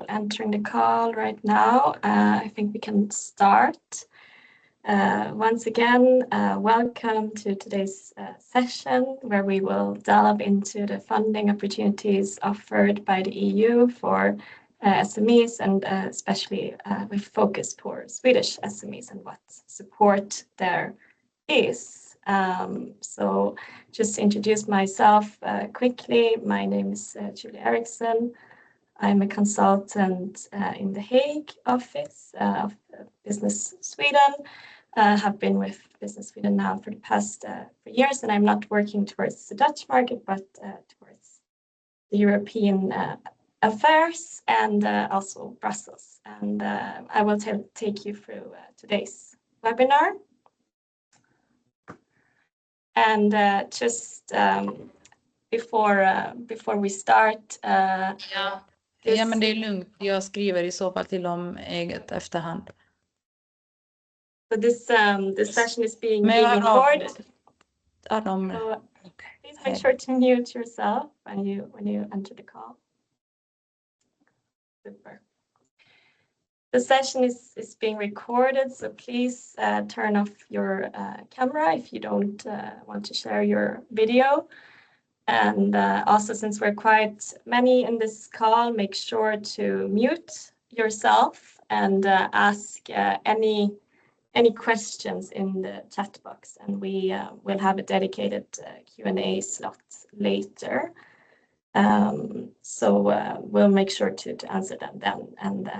entering the call right now. I think we can start. Once again, welcome to today's session where we will delve into the funding opportunities offered by the EU for SMEs and especially with focus for Swedish SMEs and what support there is. So just to introduce myself quickly, my name is Julia Eriksson. I'm a consultant in the Hague office of Business Sweden. Have been with Business Sweden now for the past 3 years, and I'm not working towards the Dutch market, but towards the European affairs and also Brussels. And I will take you through today's webinar. And just before we start. Ja, men det är lugnt. Jag skriver i så fall till dem eget efterhand. So this session is being recorded. So please make sure to mute yourself when you enter the call. Super. The session is being recorded, so please turn off your camera if you don't want to share your video. And also, since we're quite many in this call, make sure to mute yourself and ask any questions in the chat box, and we will have a dedicated Q&A slot later. So we'll make sure to answer them then. And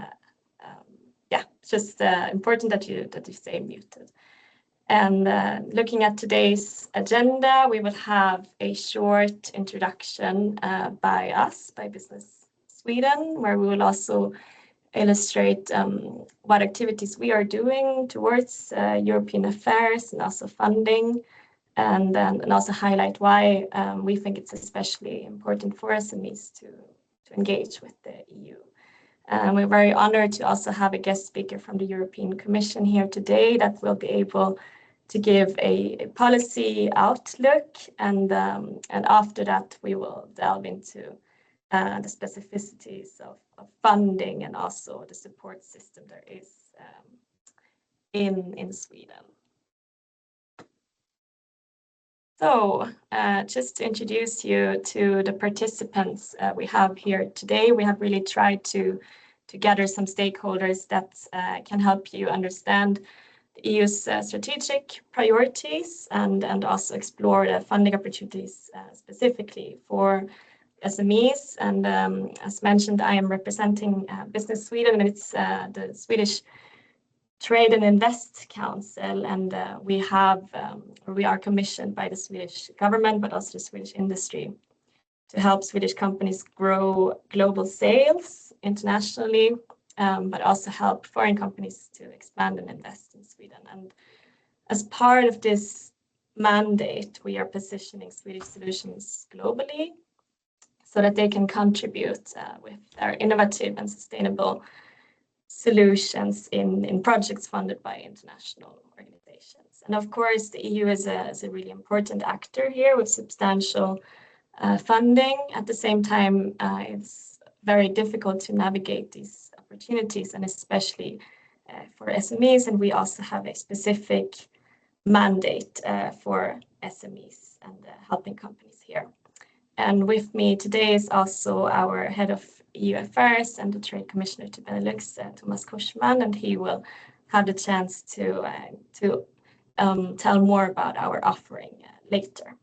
yeah, just important that you stay muted. And looking at today's agenda, we will have a short introduction by Business Sweden, where we will also illustrate what activities we are doing towards European affairs and also funding, and also highlight why we think it's especially important for SMEs to engage with the EU. We're very honored to also have a guest speaker from the European Commission here today that will be able to give a policy outlook, and after that we will delve into the specificities of funding and also the support system there is in Sweden. So just to introduce you to the participants we have here today, we have really tried to gather some stakeholders that can help you understand the EU's strategic priorities and also explore the funding opportunities specifically for SMEs. And as mentioned, I am representing Business Sweden, and it's the Swedish Trade and Invest Council, and we are commissioned by the Swedish government, but also the Swedish industry, to help Swedish companies grow global sales internationally, but also help foreign companies to expand and invest in Sweden. And as part of this mandate, we are positioning Swedish solutions globally so that they can contribute with their innovative and sustainable solutions in projects funded by international organizations. And of course, the EU is a really important actor here with substantial funding. At the same time, it's very difficult to navigate these opportunities, and especially for SMEs. And we also have a specific mandate for SMEs and helping companies here. And with me today is also our head of EU affairs and the trade commissioner to Benelux, Tomas Korseman, and he will have the chance to tell more about our offering later.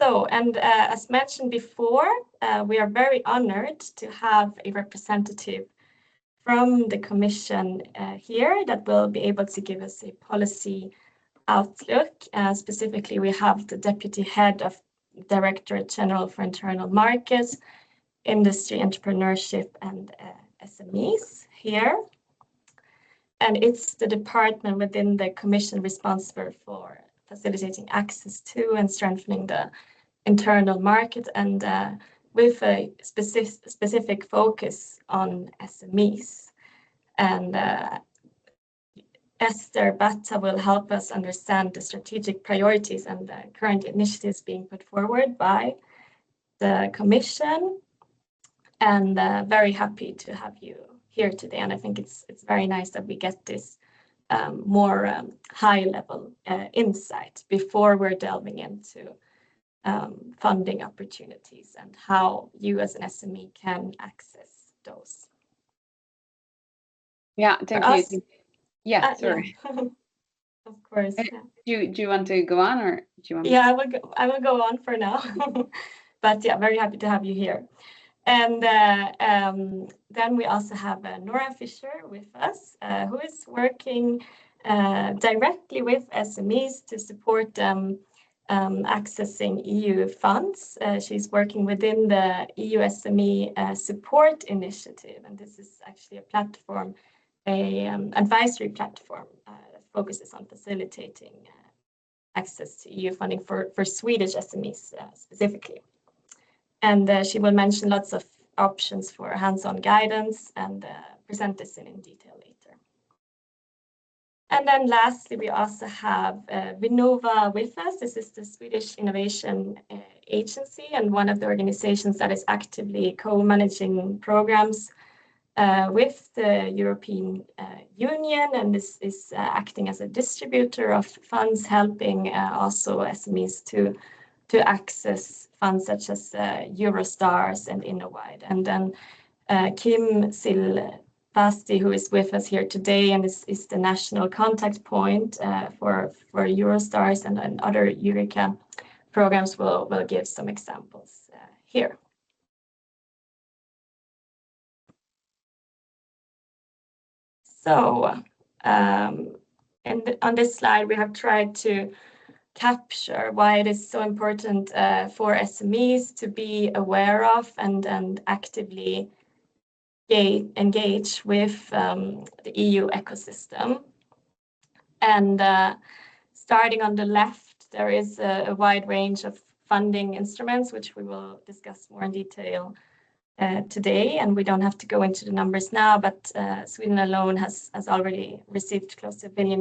So, and as mentioned before, we are very honored to have a representative from the Commission here that will be able to give us a policy outlook. Specifically, we have the Deputy Head of Directorate-General for Internal Markets, Industry, Entrepreneurship and SMEs here. And it's the department within the Commission responsible for facilitating access to and strengthening the internal market, and with a specific focus on SMEs. And Eszter Batta will help us understand the strategic priorities and the current initiatives being put forward by the Commission. and very happy to have you here today. And I think it's very nice that we get this more high-level insight before we're delving into funding opportunities and how you as an SME can access those. Yeah, thank you. Yeah, sorry. Yeah. Of course. Do you want to go on, or do you want? Yeah, I will go on for now. But yeah, very happy to have you here. And then we also have Nora Fischer with us, who is working directly with SMEs to support them accessing EU funds. She's working within the EU SME Support initiative, and this is actually a platform, an advisory platform that focuses on facilitating access to EU funding for Swedish SMEs specifically. And she will mention lots of options for hands-on guidance and present this in detail later. And then lastly, we also have Vinnova with us. This is the Swedish Innovation Agency and one of the organizations that is actively co-managing programs with the European Union, and this is acting as a distributor of funds, helping also SMEs to access funds such as Eurostars and Innovide. And then Kim Silvasti, who is with us here today and is the national contact point for Eurostars and other Eureka programs, will give some examples here. So on this slide, we have tried to capture why it is so important for SMEs to be aware of and actively engage with the EU ecosystem. And starting on the left, there is a wide range of funding instruments, which we will discuss more in detail today, and we don't have to go into the numbers now, but Sweden alone has already received close to €1 billion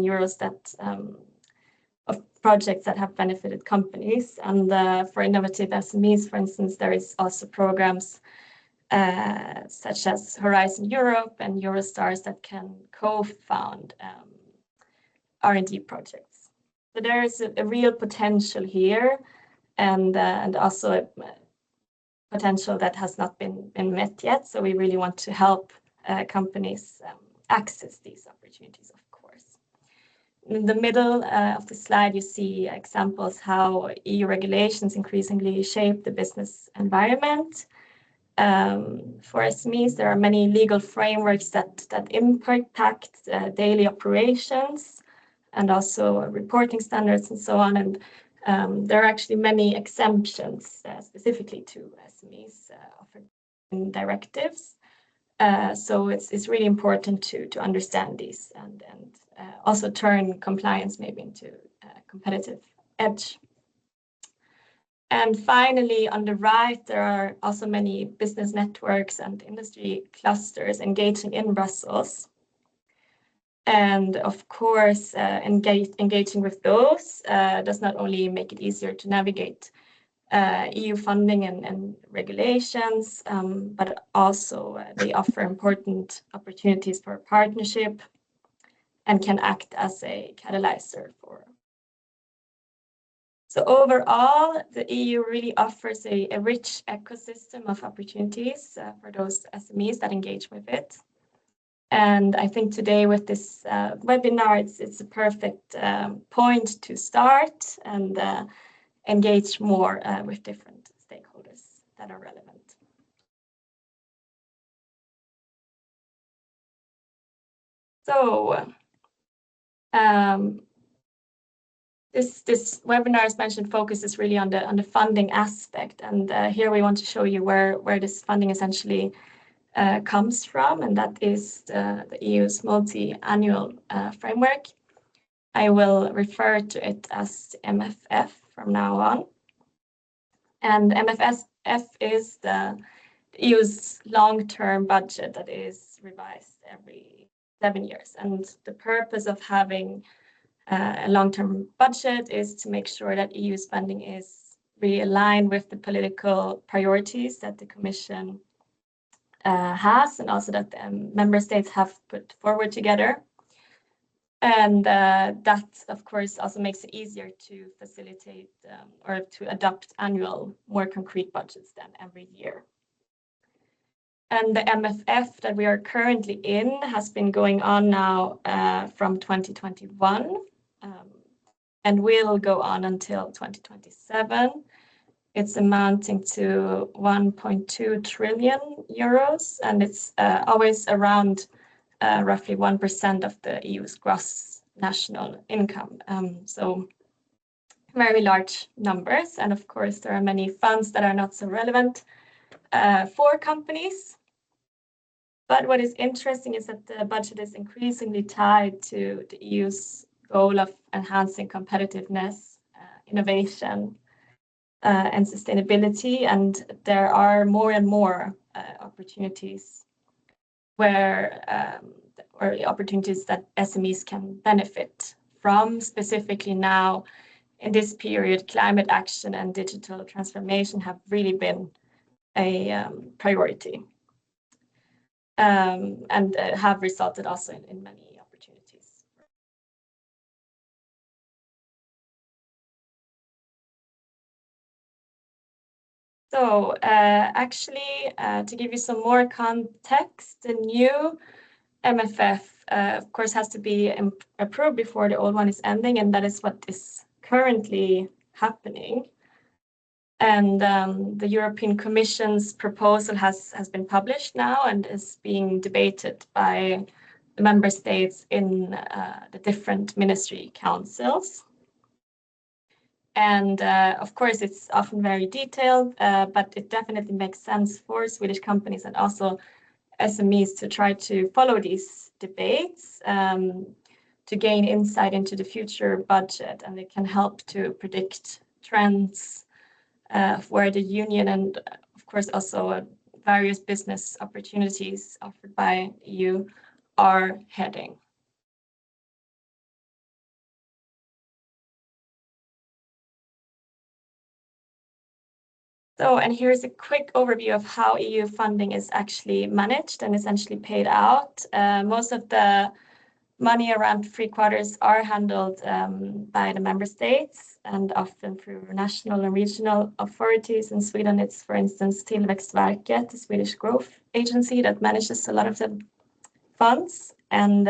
of projects that have benefited companies. And for innovative SMEs, for instance, there is also programs such as Horizon Europe and Eurostars that can co-found R&D projects. So there is a real potential here, and also a potential that has not been met yet. So we really want to help companies access these opportunities, of course. In the middle of the slide, you see examples how EU regulations increasingly shape the business environment. For SMEs, there are many legal frameworks that impact daily operations and also reporting standards and so on. And there are actually many exemptions specifically to SMEs offered in directives. So it's really important to understand these and also turn compliance maybe into a competitive edge. And finally, on the right, there are also many business networks and industry clusters engaging in Brussels. And of course, engaging with those does not only make it easier to navigate EU funding and regulations, but also they offer important opportunities for partnership and can act as a catalyzer for. So overall, the EU really offers a rich ecosystem of opportunities for those SMEs that engage with it. And I think today with this webinar, it's a perfect point to start and engage more with different stakeholders that are relevant. So this webinar, as mentioned, focuses really on the funding aspect, and here we want to show you where this funding essentially comes from, and that is the EU's multi-annual framework. I will refer to it as MFF from now on. And MFF is the EU's long-term budget that is revised every 7 years. And the purpose of having a long-term budget is to make sure that EU spending is really aligned with the political priorities that the Commission has, and also that the member states have put forward together. And that, of course, also makes it easier to facilitate or to adopt annual, more concrete budgets than every year. And the MFF that we are currently in has been going on now from 2021 and will go on until 2027. It's amounting to 1.2 trillion euros, and it's always around roughly 1% of the EU's gross national income. So very large numbers. And of course, there are many funds that are not so relevant for companies. But what is interesting is that the budget is increasingly tied to the EU's goal of enhancing competitiveness, innovation, and sustainability. And there are more and more opportunities where or opportunities that SMEs can benefit from. Specifically now, in this period, climate action and digital transformation have really been a priority and have resulted also in many opportunities. So actually, to give you some more context, the new MFF, of course, has to be approved before the old one is ending, and that is what is currently happening. And the European Commission's proposal has been published now and is being debated by the member states in the different ministry councils. And of course, it's often very detailed, but it definitely makes sense for Swedish companies and also SMEs to try to follow these debates to gain insight into the future budget, and it can help to predict trends where the union and of course also various business opportunities offered by EU are heading. So, and here's a quick overview of how EU funding is actually managed and essentially paid out. Most of the money, around 3/4, are handled by the member states and often through national and regional authorities. In Sweden, it's, for instance, Tillväxtverket, the Swedish growth agency, that manages a lot of the funds. And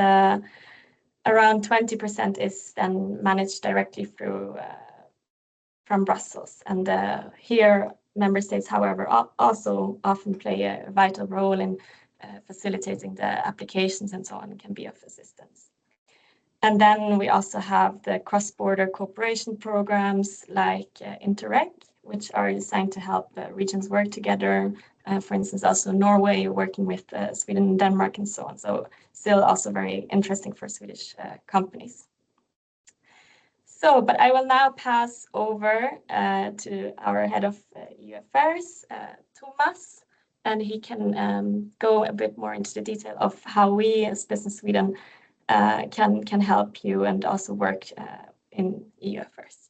around 20% is then managed directly through from Brussels. And here, member states, however, also often play a vital role in facilitating the applications and so on, and can be of assistance. And then we also have the cross-border cooperation programs like Interreg, which are designed to help regions work together. For instance, also Norway working with Sweden and Denmark and so on. So still also very interesting for Swedish companies. So, but I will now pass over to our head of EU affairs, Tomas, and he can go a bit more into the detail of how we as Business Sweden can help you and also work in EU affairs.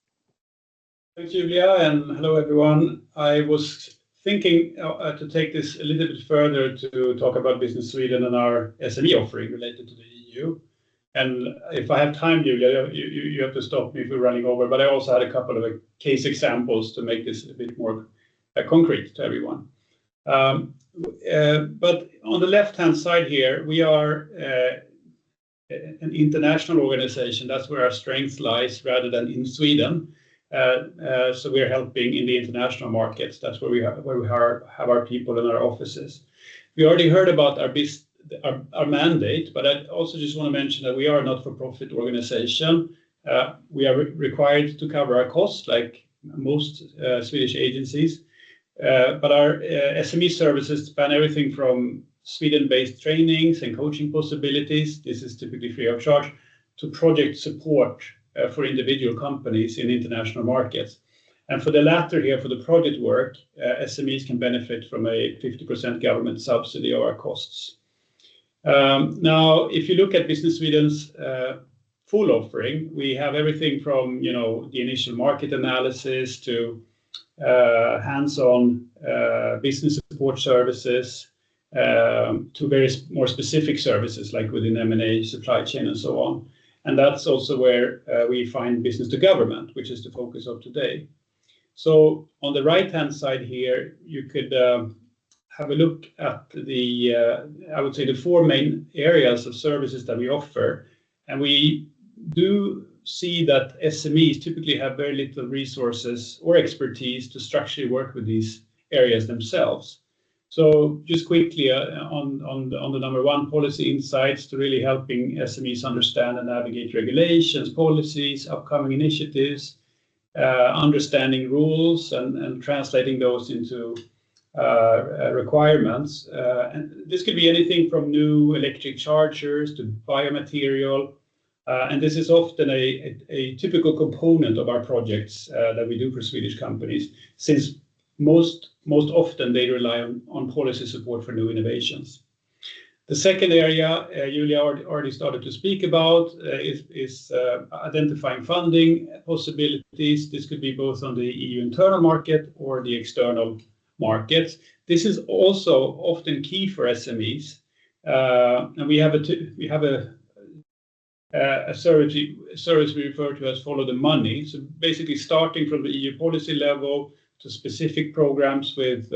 Thanks, Julia, and hello, everyone. I was thinking to take this a little bit further to talk about Business Sweden and our SME offering related to the EU. And if I have time, Julia, you have to stop me if we're running over, but I also had a couple of case examples to make this a bit more concrete to everyone. But on the left-hand side here, we are an international organization. That's where our strength lies rather than in Sweden. So we're helping in the international markets. That's where we have our people and our offices. We already heard about our mandate, but I also just want to mention that we are a not-for-profit organization. We are required to cover our costs like most Swedish agencies, but our SME services span everything from Sweden-based trainings and coaching possibilities, this is typically free of charge, to project support for individual companies in international markets. And for the latter here, for the project work, SMEs can benefit from a 50% government subsidy of our costs. Now, if you look at Business Sweden's full offering, we have everything from the initial market analysis to hands-on business support services, to various more specific services like within M&A, supply chain, and so on. And that's also where we find business to government, which is the focus of today. So on the right-hand side here, you could have a look at the, I would say, the four main areas of services that we offer. And we do see that SMEs typically have very little resources or expertise to structurally work with these areas themselves. So just quickly on the number one, policy insights, to really helping SMEs understand and navigate regulations, policies, upcoming initiatives, understanding rules and translating those into requirements. And this could be anything from new electric chargers to biomaterial. And this is often a typical component of our projects that we do for Swedish companies, since most often they rely on policy support for new innovations. The second area Julia already started to speak about is identifying funding possibilities. This could be both on the EU internal market or the external market. This is also often key for SMEs, and we have a service we refer to as follow the money. So basically starting from the EU policy level to specific programs with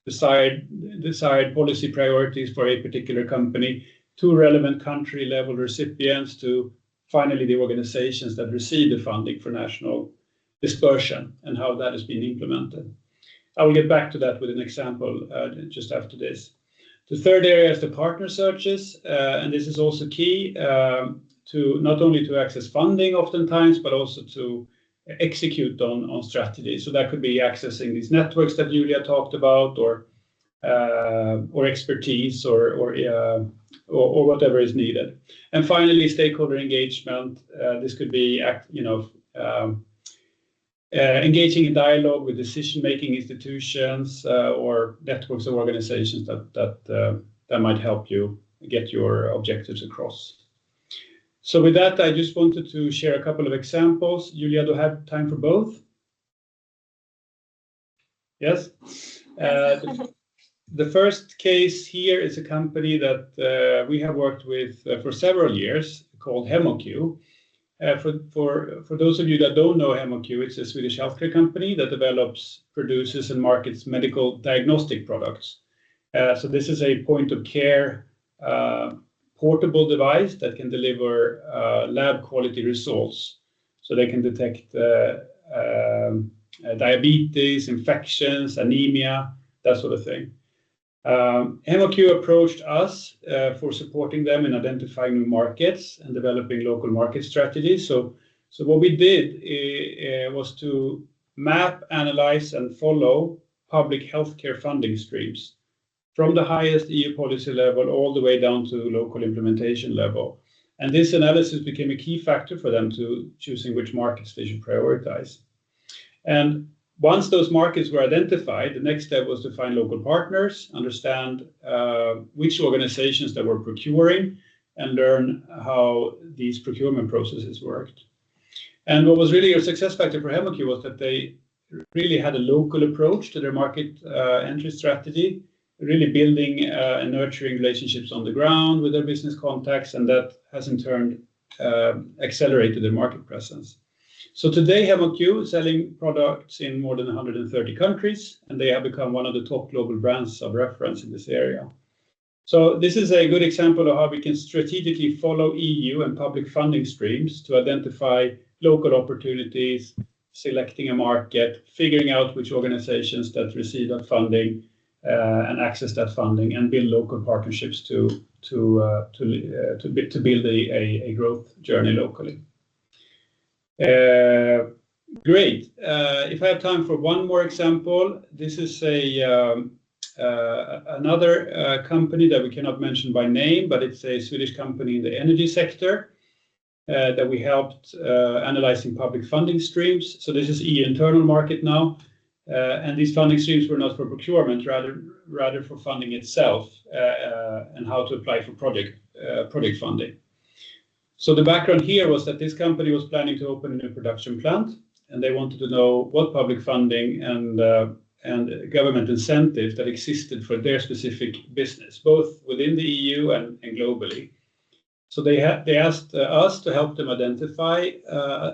desired policy priorities for a particular company, to relevant country level recipients, to finally the organizations that receive the funding for national dispersion and how that is being implemented. I will get back to that with an example just after this. The third area is the partner searches, and this is also key to not only to access funding oftentimes, but also to execute on strategy. So that could be accessing these networks that Julia talked about, or expertise, or whatever is needed. And finally, stakeholder engagement. This could be engaging in dialogue with decision-making institutions or networks of organizations that might help you get your objectives across. So with that, I just wanted to share a couple of examples. Julia, do I have time for both? Yes? The first case here is a company that we have worked with for several years, called HemoQ. For those of you that don't know HemoQ, it's a Swedish healthcare company that develops, produces, and markets medical diagnostic products. So this is a point-of-care portable device that can deliver lab quality results. So they can detect diabetes, infections, anemia, that sort of thing. HemoQ approached us for supporting them in identifying new markets and developing local market strategies. So what we did was to map, analyze, and follow public healthcare funding streams from the highest EU policy level all the way down to local implementation level. And this analysis became a key factor for them to choosing which markets they should prioritize. And once those markets were identified, the next step was to find local partners, understand which organizations that were procuring, and learn how these procurement processes worked. And what was really a success factor for HemoQ was that they really had a local approach to their market entry strategy, really building and nurturing relationships on the ground with their business contacts, and that has in turn accelerated their market presence. So today, HemoQ is selling products in more than 130 countries, and they have become one of the top global brands of reference in this area. So this is a good example of how we can strategically follow EU and public funding streams to identify local opportunities, selecting a market, figuring out which organizations that receive that funding and access that funding, and build local partnerships to build a growth journey locally. Great. If I have time for one more example, this is another company that we cannot mention by name, but it's a Swedish company in the energy sector that we helped analyzing public funding streams. So this is EU internal market now, and these funding streams were not for procurement, rather for funding itself and how to apply for project funding. So the background here was that this company was planning to open a new production plant, and they wanted to know what public funding and and government incentives that existed for their specific business, both within the EU and globally. So they asked us to help them identify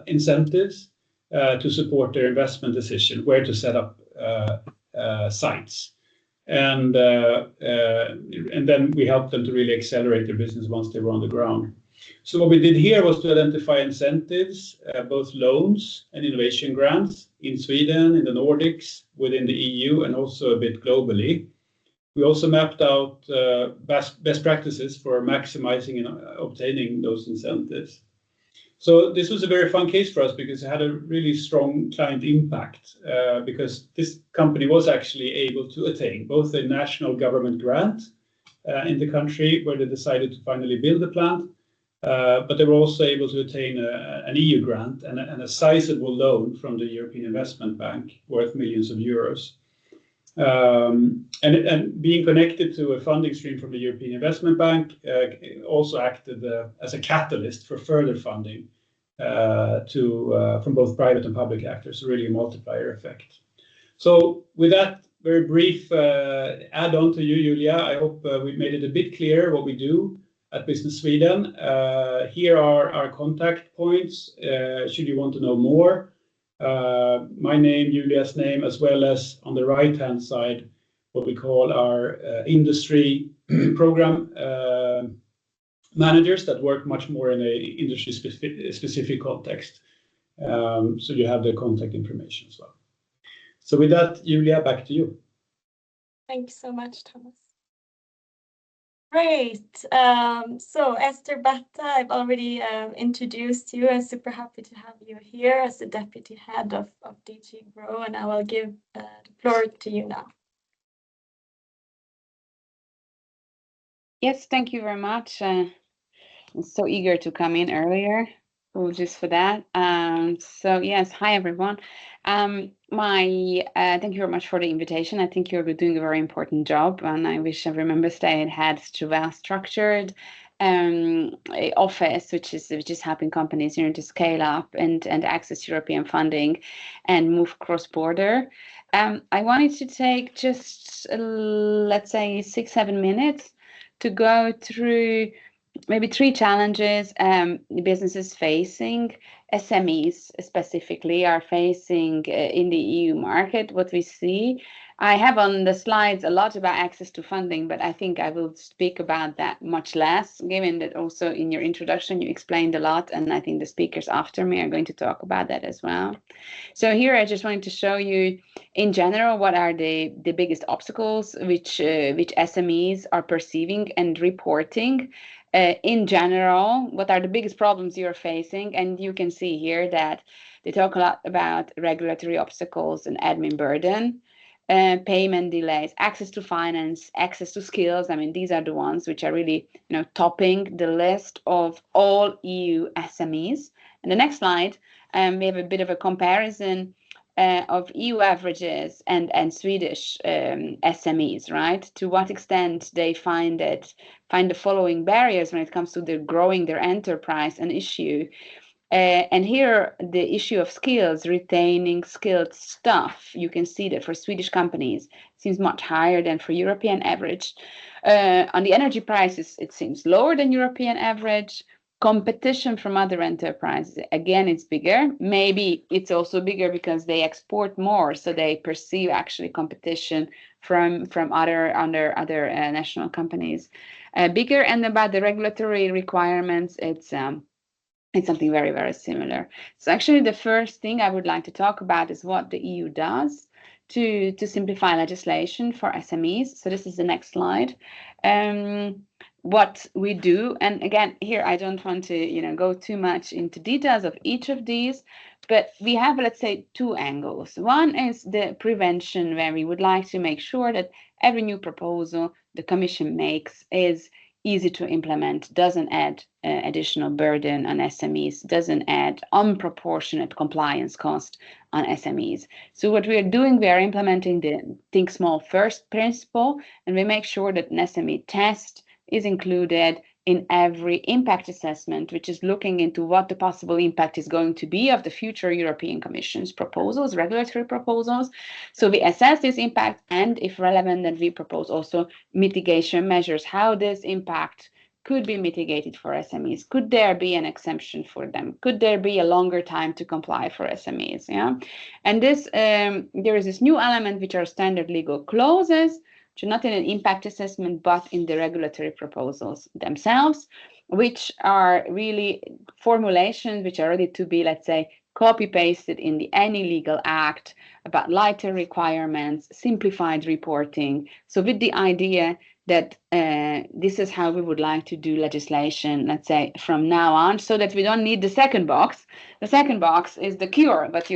incentives to support their investment decision, where to set up sites. And then we helped them to really accelerate their business once they were on the ground. So what we did here was to identify incentives, both loans and innovation grants in Sweden, in the Nordics, within the EU, and also a bit globally. We also mapped out best practices for maximizing and obtaining those incentives. So this was a very fun case for us because it had a really strong client impact, because this company was actually able to attain both a national government grant in the country where they decided to finally build the plant, but they were also able to attain an EU grant and a sizable loan from the European Investment Bank worth millions of euros. And being connected to a funding stream from the European Investment Bank also acted as a catalyst for further funding from both private and public actors, really a multiplier effect. So with that very brief add-on to you, Julia, I hope we made it a bit clearer what we do at Business Sweden. Here are our contact points, should you want to know more. My name, Julia's name, as well as on the right-hand side, what we call our industry program managers that work much more in a industry specific context. So you have the contact information as well. So with that, Julia, back to you. Thank you so much, Thomas. Great. So Eszter, Batta, I've already introduced you. I'm super happy to have you here as the deputy head of DG Grow, and I will give the floor to you now. Yes, thank you very much. I'm so eager to come in earlier. Apologies for that. So yes, hi everyone. Thank you very much for the invitation. I think you're doing a very important job, and I wish every member state had a well-structured office, which is helping companies to scale up and access European funding and move cross-border. I wanted to take just let's say 6-7 minutes to go through maybe 3 challenges businesses facing, SMEs specifically are facing in the EU market. What we see, I have on the slides a lot about access to funding, but I think I will speak about that much less, given that also in your introduction you explained a lot, and I think the speakers after me are going to talk about that as well. So here I just wanted to show you in general what are the biggest obstacles which SMEs are perceiving and reporting. In general, what are the biggest problems you're facing? And you can see here that they talk a lot about regulatory obstacles and admin burden, payment delays, access to finance, access to skills. I mean, these are the ones which are really, topping the list of all EU SMEs. And the next slide, we have a bit of a comparison of EU averages and Swedish SMEs, right? To what extent they find the following barriers when it comes to growing their enterprise an issue. And here the issue of skills, retaining skilled staff, you can see that for Swedish companies it seems much higher than for European average. On the energy prices, it seems lower than European average. Competition from other enterprises, again, it's bigger. Maybe it's also bigger because they export more, so they perceive actually competition from other national companies bigger. And about the regulatory requirements, it's something very, very similar. So actually the first thing I would like to talk about is what the EU does to simplify legislation for SMEs. So this is the next slide. What we do, and again, here I don't want to go too much into details of each of these, but we have, let's say, 2 angles. One is the prevention, where we would like to make sure that every new proposal the Commission makes is easy to implement, doesn't add additional burden on SMEs, doesn't add unproportionate compliance cost on SMEs. So what we are doing, we are implementing the think small first principle, and we make sure that an SME test is included in every impact assessment, which is looking into what the possible impact is going to be of the future European Commission's proposals, regulatory proposals. So we assess this impact, and if relevant, then we propose also mitigation measures, how this impact could be mitigated for SMEs. Could there be an exemption for them? Could there be a longer time to comply for SMEs? Yeah, and this there is this new element, which are standard legal clauses, which are not in an impact assessment, but in the regulatory proposals themselves, which are really formulations which are ready to be, let's say, copy-pasted in any legal act about lighter requirements, simplified reporting. So with the idea that this is how we would like to do legislation, let's say, from now on, so that we don't need the second box. The second box is the cure, but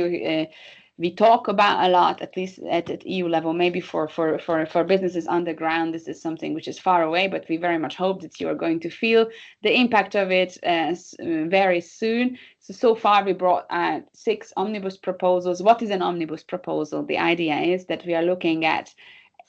we talk about a lot, at least at EU level, maybe for businesses on the ground, this is something which is far away, but we very much hope that you are going to feel the impact of it very soon. So far we brought out 6 omnibus proposals. What is an omnibus proposal? The idea is that we are looking at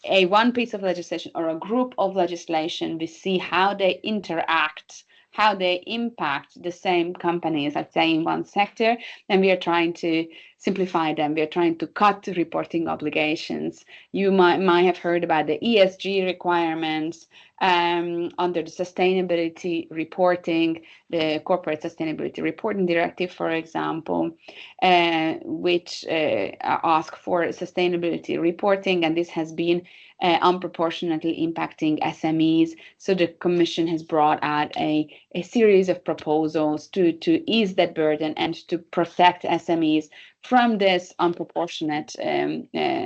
one piece of legislation or a group of legislation. We see how they interact, how they impact the same companies, let's say, in one sector, and we are trying to simplify them. We are trying to cut reporting obligations. You might have heard about the ESG requirements under the sustainability reporting, the Corporate Sustainability Reporting Directive, for example, which ask for sustainability reporting, and this has been unproportionately impacting SMEs. So the Commission has brought out a series of proposals to ease that burden and to protect SMEs from this unproportionate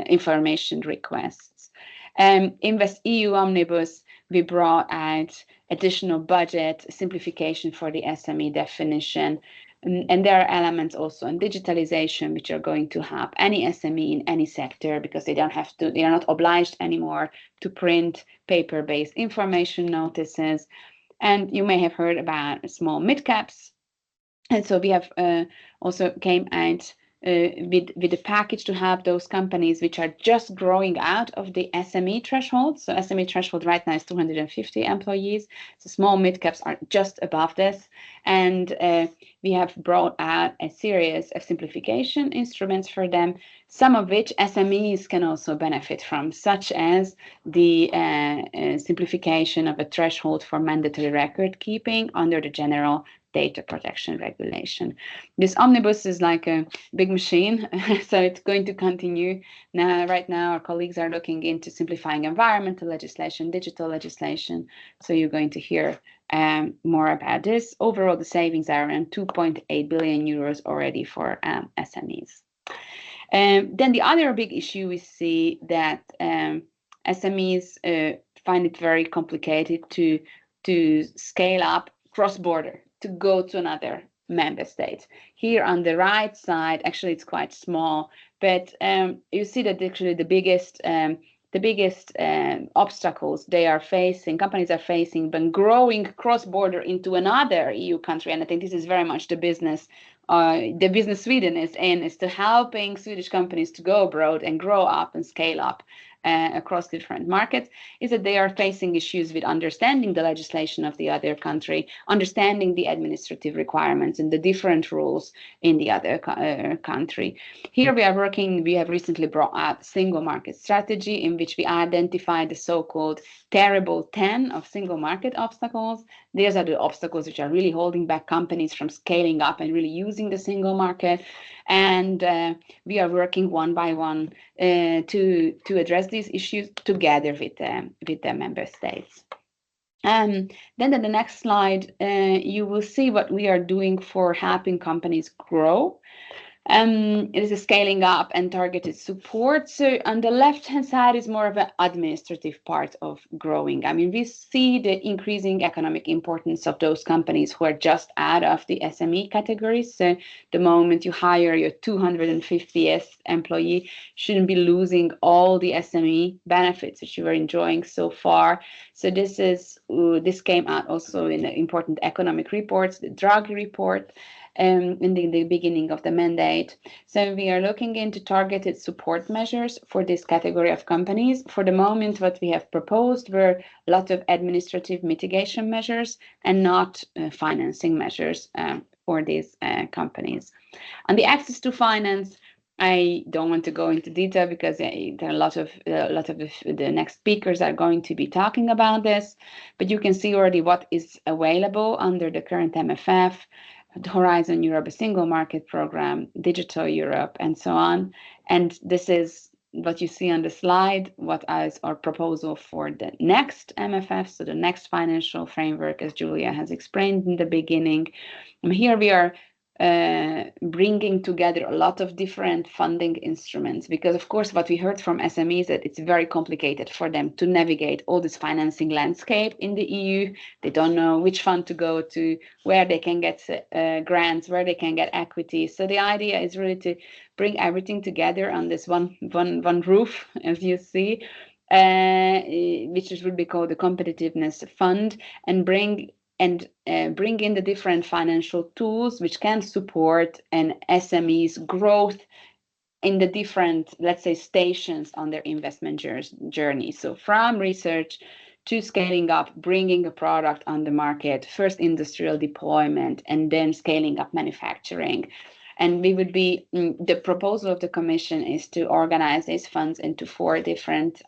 information requests. Invest EU Omnibus, we brought out additional budget simplification for the SME definition. And there are elements also on digitalization, which are going to help any SME in any sector, because they are not obliged anymore to print paper-based information notices. And you may have heard about small mid-caps. And so we have also came out with a package to help those companies which are just growing out of the SME threshold. So SME threshold right now is 250 employees. So small mid-caps are just above this. And we have brought out a series of simplification instruments for them, some of which SMEs can also benefit from, such as the simplification of a threshold for mandatory record keeping under the General Data Protection Regulation. This omnibus is like a big machine, so it's going to continue. Right now, our colleagues are looking into simplifying environmental legislation, digital legislation, so you're going to hear more about this. Overall, the savings are around 2.8 billion euros already for SMEs. Then the other big issue we see that SMEs find it very complicated to scale up cross-border, to go to another member state. Here on the right side, actually it's quite small, but you see that actually the biggest obstacles companies are facing when growing cross-border into another EU country, and I think this is very much the business Sweden is in, is to helping Swedish companies to go abroad and grow up and scale up across different markets, is that they are facing issues with understanding the legislation of the other country, understanding the administrative requirements and the different rules in the other country. Here we have recently brought up single market strategy, in which we identify the so-called terrible 10 of single market obstacles. These are the obstacles which are really holding back companies from scaling up and really using the single market. And we are working one by one to address these issues together with the member states. Then in the next slide, you will see what we are doing for helping companies grow. It is a scaling up and targeted support. So on the left-hand side is more of an administrative part of growing. I mean, we see the increasing economic importance of those companies who are just out of the SME category. So the moment you hire your 250th employee, shouldn't be losing all the SME benefits that you were enjoying so far. So this came out also in the important economic reports, the drug report. in the beginning of the mandate. So we are looking into targeted support measures for this category of companies. For the moment, what we have proposed were a lot of administrative mitigation measures and not financing measures for these companies. On the access to finance, I don't want to go into detail because there are a lot of the next speakers are going to be talking about this, but you can see already what is available under the current MFF, the Horizon Europe, a single market program, Digital Europe, and so on. And this is what you see on the slide, what is our proposal for the next MFF, so the next financial framework, as Julia has explained in the beginning. And here we are bringing together a lot of different funding instruments, because of course what we heard from SMEs that it's very complicated for them to navigate all this financing landscape in the EU. They don't know which fund to go to, where they can get grants, where they can get equity. So the idea is really to bring everything together on this one roof, as you see, which would be called the Competitiveness Fund, and bring in the different financial tools which can support an SME's growth in the different, let's say, stations on their investment journey. So from research to scaling up, bringing a product on the market, first industrial deployment, and then scaling up manufacturing. And we would be, the proposal of the Commission is to organize these funds into 4 different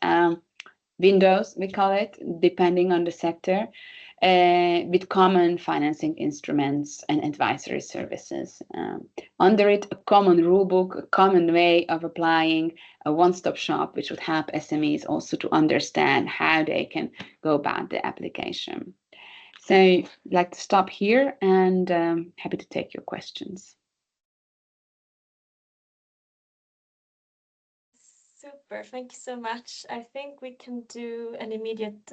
windows, we call it, depending on the sector. With common financing instruments and advisory services. Under it, a common rulebook, a common way of applying, a one-stop shop, which would help SMEs also to understand how they can go about the application. So I'd like to stop here and happy to take your questions. Super, thank you so much. I think we can do an immediate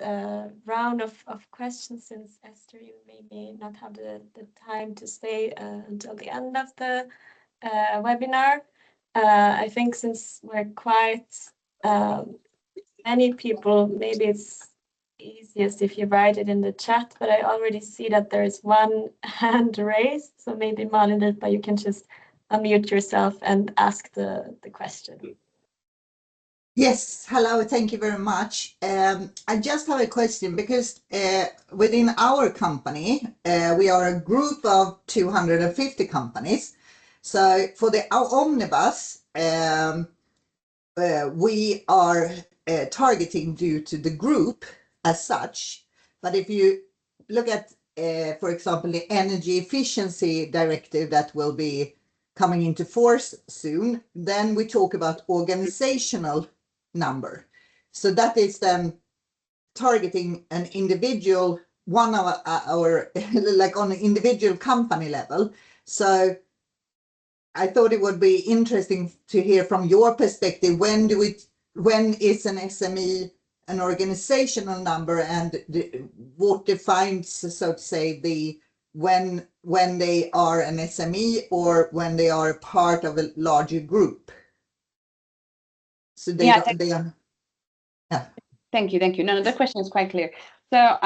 round of questions, since Eszter, you maybe not have the time to stay until the end of the webinar. I think since we're quite many people, maybe it's easiest if you write it in the chat, but I already see that there is one hand raised, so maybe Malin, but you can just unmute yourself and ask the question. Yes, hello, thank you very much. I just have a question because within our company, we are a group of 250 companies. So for our omnibus, we are targeting due to the group as such. But if you look at, for example, the Energy Efficiency Directive that will be coming into force soon, then we talk about organizational number. So that is then targeting an individual, one of our like on an individual company level. So I thought it would be interesting to hear from your perspective, when is an SME an organizational number, and what defines, so to say, when they are an SME or when they are part of a larger group? So they are. Yeah. Thank you. No, the question is quite clear. So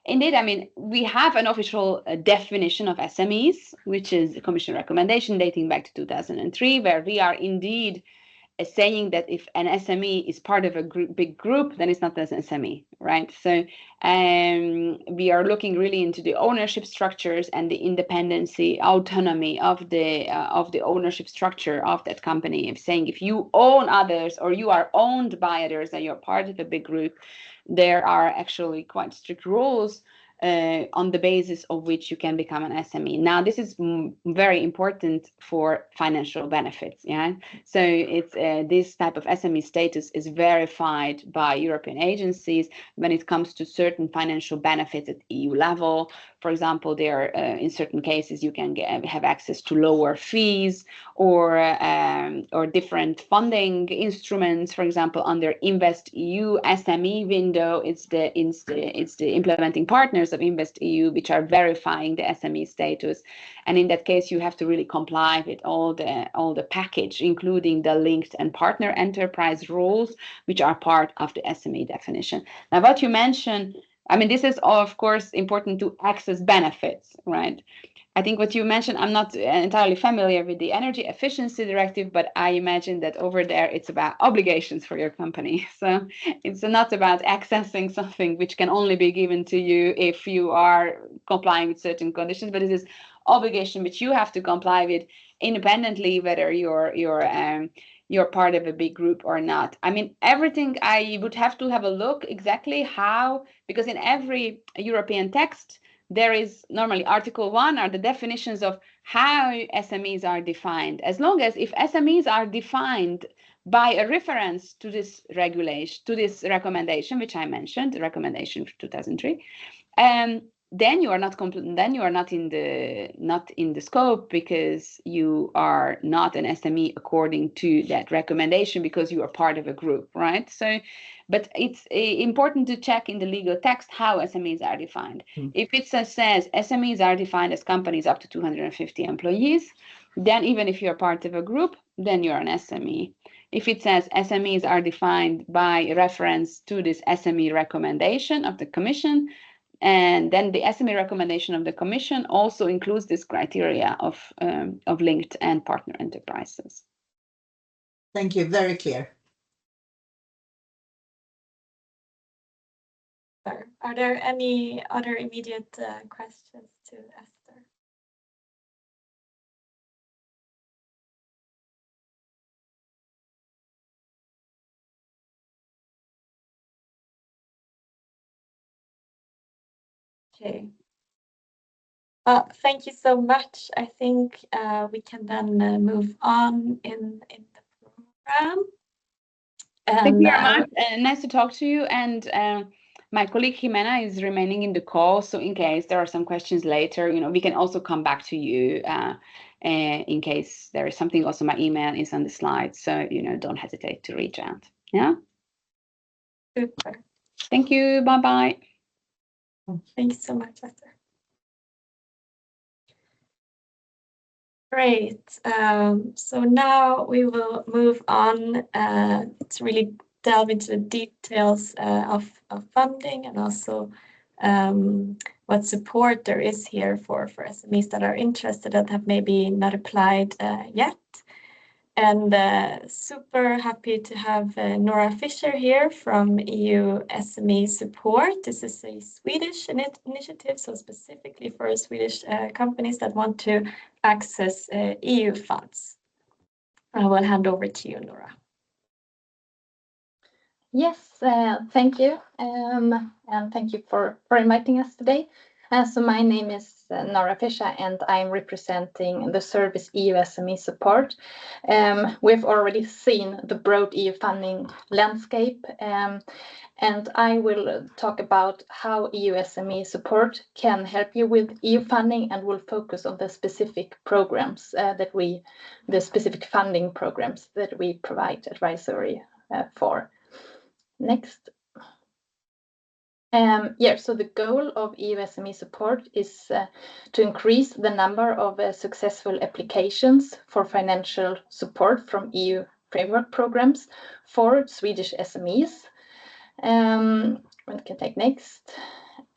indeed, I mean, we have an official definition of SMEs, which is a Commission recommendation dating back to 2003, where we are indeed saying that if an SME is part of a big group, then it's not as an SME, right? So we are looking really into the ownership structures and the independency, autonomy of the ownership structure of that company. If saying if you own others or you are owned by others and you're part of a big group, there are actually quite strict rules on the basis of which you can become an SME. Now, this is very important for financial benefits. Yeah, so it's this type of SME status is verified by European agencies when it comes to certain financial benefits at EU level. For example, there in certain cases you can have access to lower fees or different funding instruments. For example, under Invest EU SME window, it's the implementing partners of Invest EU which are verifying the SME status, and in that case you have to really comply with all the package, including the linked and partner enterprise rules, which are part of the SME definition. Now, what you mentioned, I mean, this is of course important to access benefits, right? I think what you mentioned, I'm not entirely familiar with the Energy Efficiency Directive, but I imagine that over there it's about obligations for your company. So it's not about accessing something which can only be given to you if you are complying with certain conditions, but it is obligation which you have to comply with independently, whether you're part of a big group or not. I mean, everything I would have to have a look exactly how, because in every European text, there is normally Article 1 are the definitions of how SMEs are defined. As long as if SMEs are defined by a reference to this regulation, to this recommendation, which I mentioned, the recommendation for 2003, then you are not in the scope, because you are not an SME according to that recommendation, because you are part of a group, right? So, but it's important to check in the legal text how SMEs are defined. If it says SMEs are defined as companies up to 250 employees, then even if you're part of a group, then you're an SME. If it says SMEs are defined by reference to this SME recommendation of the Commission, and then the SME recommendation of the Commission also includes this criteria of linked and partner enterprises. Thank you. Very clear. Are there any other immediate questions to Eszter? Okay. Thank you so much. I think we can then move on in the program. Thank you very much. Nice to talk to you. And my colleague Jimena is remaining in the call, so in case there are some questions later, we can also come back to you in case there is something. Also, my email is on the slide, so don't hesitate to reach out. Yeah. Super. Thank you. Bye bye. Thank you so much, Eszter. Great. So now we will move on to really delve into the details of funding, and also what support there is here for SMEs that are interested that have maybe not applied yet. And super happy to have Nora Fischer here from EU SME Support. This is a Swedish initiative, so specifically for Swedish companies that want to access EU funds. I will hand over to you, Nora. Yes, thank you. And thank you for inviting us today. So my name is Nora Fischer, and I'm representing the service EU SME Support. We've already seen the broad EU funding landscape, and I will talk about how EU SME Support can help you with EU funding, and will focus on the specific programs the specific funding programs that we provide advisory for. Next. So the goal of EU SME Support is to increase the number of successful applications for financial support from EU framework programs for Swedish SMEs. We can take next.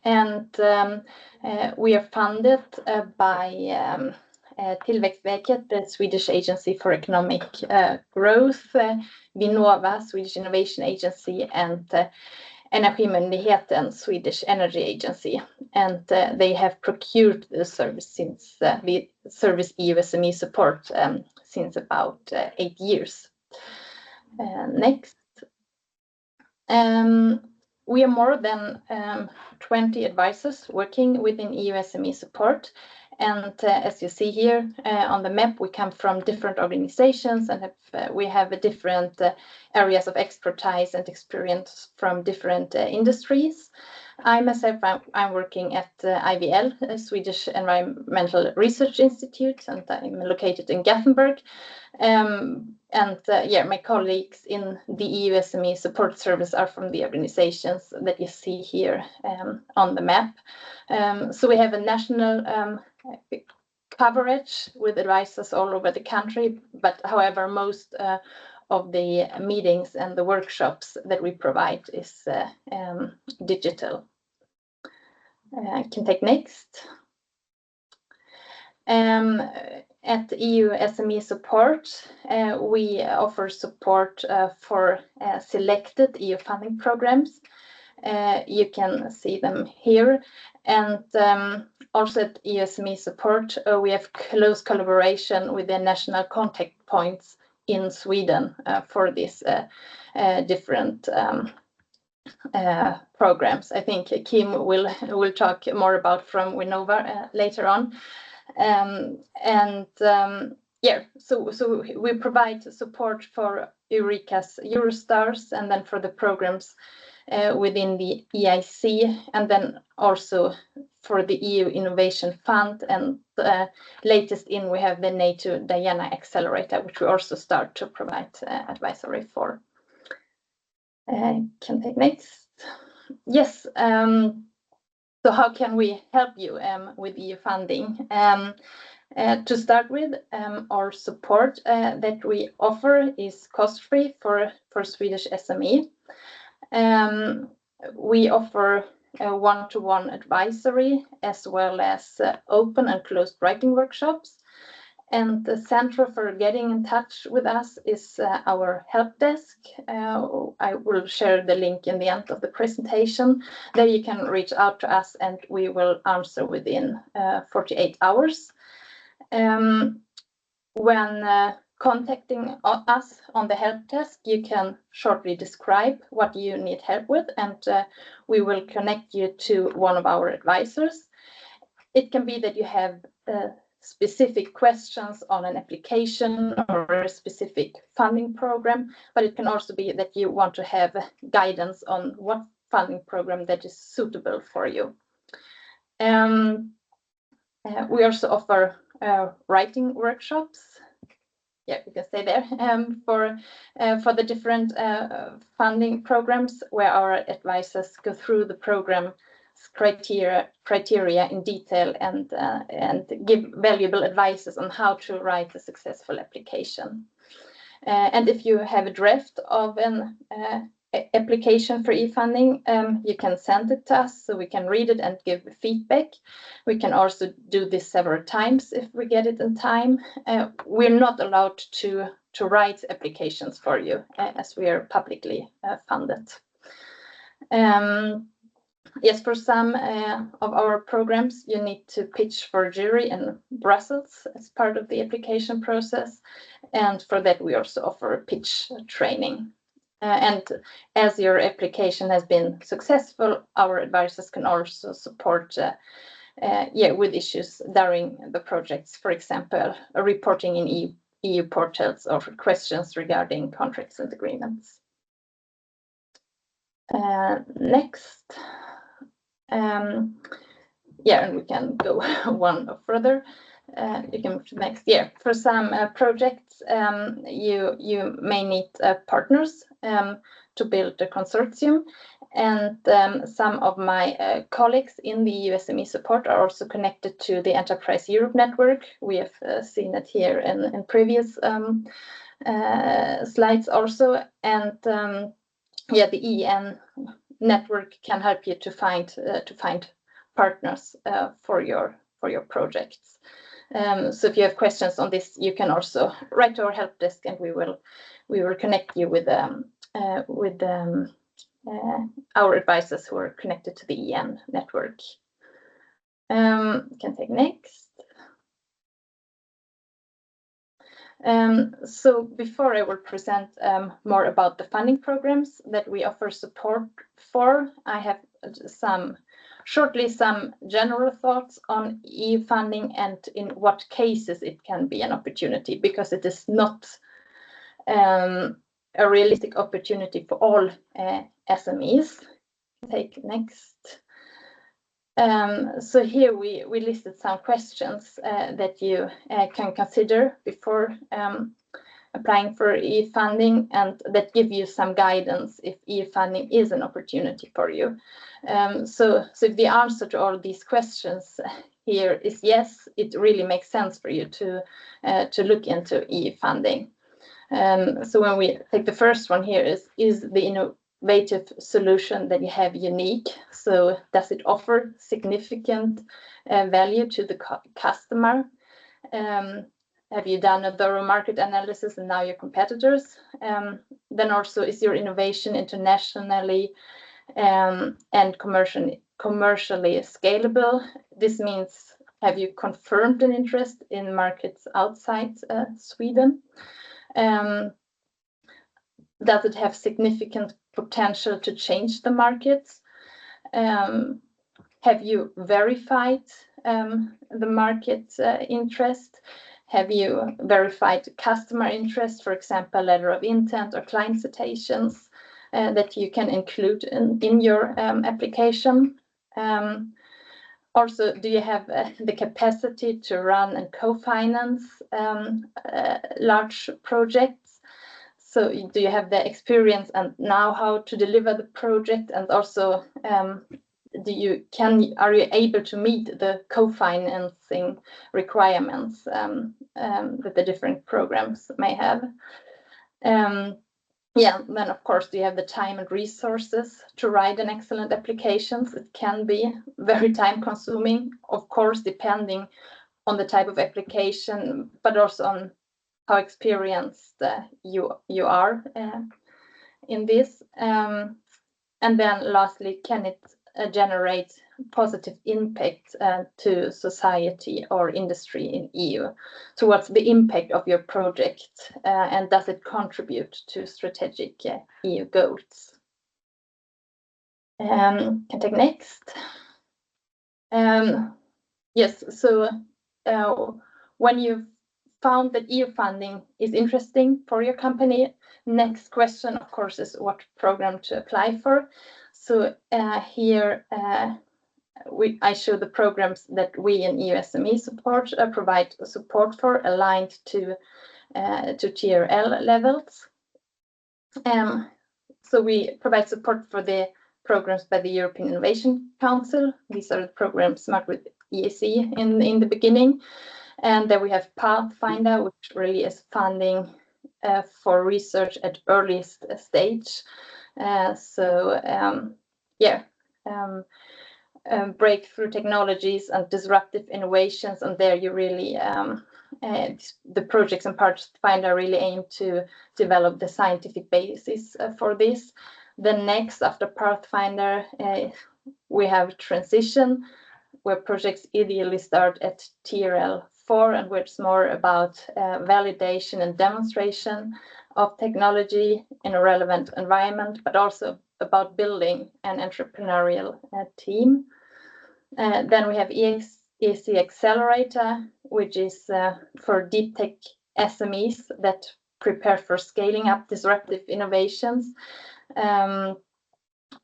And we are funded by Tillväxtverket, the Swedish Agency for Economic Growth, Vinnova, Swedish Innovation Agency, and Energimyndigheten, Swedish Energy Agency, and they have procured the service since the service EU SME Support since about 8 years. Next. We are more than 20 advisors working within EU SME Support. And as you see here on the map, we come from different organizations, and we have different areas of expertise and experience from different industries. I myself, I'm working at IVL, a Swedish Environmental Research Institute, and I'm located in Gothenburg. My colleagues in the EU SME Support Service are from the organizations that you see here on the map. So we have a national coverage with advisors all over the country, but however, most of the meetings and the workshops that we provide is digital. I can take next. At EU SME Support, we offer support for selected EU funding programs. You can see them here. And also at EU SME Support, we have close collaboration with the national contact points in Sweden for these different programs. I think Kim will talk more about from Vinnova later on. So we provide support for Eureka's Eurostars, and then for the programs within the EIC, and then also for the EU Innovation Fund, and latest in we have the NATO Diana Accelerator, which we also start to provide advisory for. Can take next. Yes. So how can we help you with EU funding? To start with, our support that we offer is cost-free for Swedish SME. We offer one-to-one advisory, as well as open and closed writing workshops. And the center for getting in touch with us is our help desk. I will share the link in the end of the presentation. There you can reach out to us and we will answer within 48 hours. When contacting us on the help desk, you can shortly describe what you need help with, and we will connect you to one of our advisors. It can be that you have specific questions on an application or a specific funding program, but it can also be that you want to have guidance on what funding program that is suitable for you. We also offer writing workshops. Yeah, you can stay there for the different funding programs, where our advisors go through the program criteria in detail and give valuable advices on how to write a successful application. And if you have a draft of an application for e-funding, you can send it to us so we can read it and give feedback. We can also do this several times if we get it in time. We're not allowed to write applications for you as we are publicly funded. Yes, for some of our programs, you need to pitch for a jury in Brussels as part of the application process. And for that, we also offer a pitch training. And as your application has been successful, our advisors can also support with issues during the projects, for example, reporting in EU portals or questions regarding contracts and agreements. Next. And we can go one further. You can move to next year. For some projects, you may need partners to build a consortium, and some of my colleagues in the EU SME Support are also connected to the Enterprise Europe network. We have seen it here in previous slides also, and the EN network can help you to find partners for your projects. So if you have questions on this, you can also write to our help desk, and we will connect you with our advisors who are connected to the EN network. Can take next. So before I will present more about the funding programs that we offer support for, I have some general thoughts on EU funding and in what cases it can be an opportunity, because it is not a realistic opportunity for all SMEs. Take next. So here we listed some questions that you can consider before applying for EU funding, and that give you some guidance if EU funding is an opportunity for you. So if the answer to all these questions here is yes, it really makes sense for you to look into EU funding. So when we take the first one here, is the innovative solution that you have unique? So does it offer significant value to the customer? Have you done a thorough market analysis and now your competitors? Then also, is your innovation internationally and commercially scalable? This means, have you confirmed an interest in markets outside Sweden? Does it have significant potential to change the markets? Have you verified the market interest? Have you verified customer interest, for example, letter of intent or client citations that you can include in your application? Also, do you have the capacity to run and co-finance large projects? So do you have the experience and know-how to deliver the project? And also, are you able to meet the co-financing requirements that the different programs may have? Then of course, do you have the time and resources to write an excellent applications? It can be very time consuming, of course, depending on the type of application, but also on how experienced you are in this. And then lastly, can it generate positive impact to society or industry in EU? So what's the impact of your project and does it contribute to strategic EU goals? Can take next. Yes, so when you've found that EU funding is interesting for your company, next question, of course, is what program to apply for. So here I show the programs that we in EU SME Support provide support for, aligned to Tier L levels. So we provide support for the programs by the European Innovation Council. These are the programs Smart with EAC in the beginning. And then we have Pathfinder, which really is funding for research at earliest stage. Breakthrough technologies and disruptive innovations, and there you really the projects in Pathfinder really aim to develop the scientific basis for this. Then next, after Pathfinder, we have Transition, where projects ideally start at Tier L4, and where it's more about validation and demonstration of technology in a relevant environment, but also about building an entrepreneurial team. Then we have EAC Accelerator, which is for deep tech SMEs that prepare for scaling up disruptive innovations.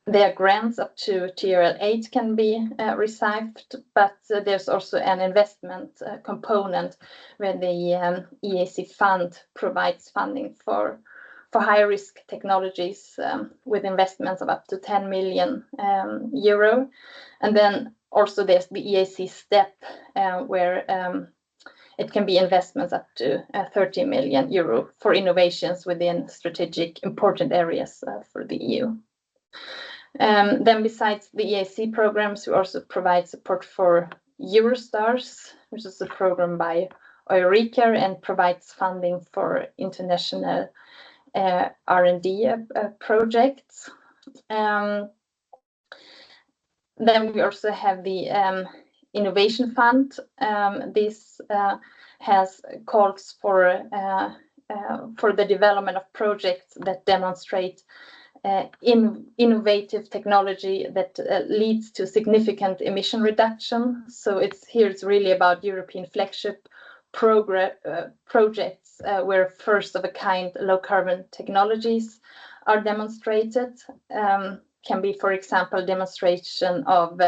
Their grants up to Tier L8 can be received, but there's also an investment component where the EAC fund provides funding for high-risk technologies with investments of up to 10 million euro. And then also there's the EAC step where it can be investments up to 30 million euro for innovations within strategic important areas for the EU. Then besides the EAC programs, we also provide support for Eurostars, which is a program by Eureka and provides funding for international R&D projects. Then we also have the Innovation Fund. This has calls for the development of projects that demonstrate innovative technology that leads to significant emission reduction. So it's really about European flagship projects where first of a kind low carbon technologies are demonstrated. Can be, for example, demonstration of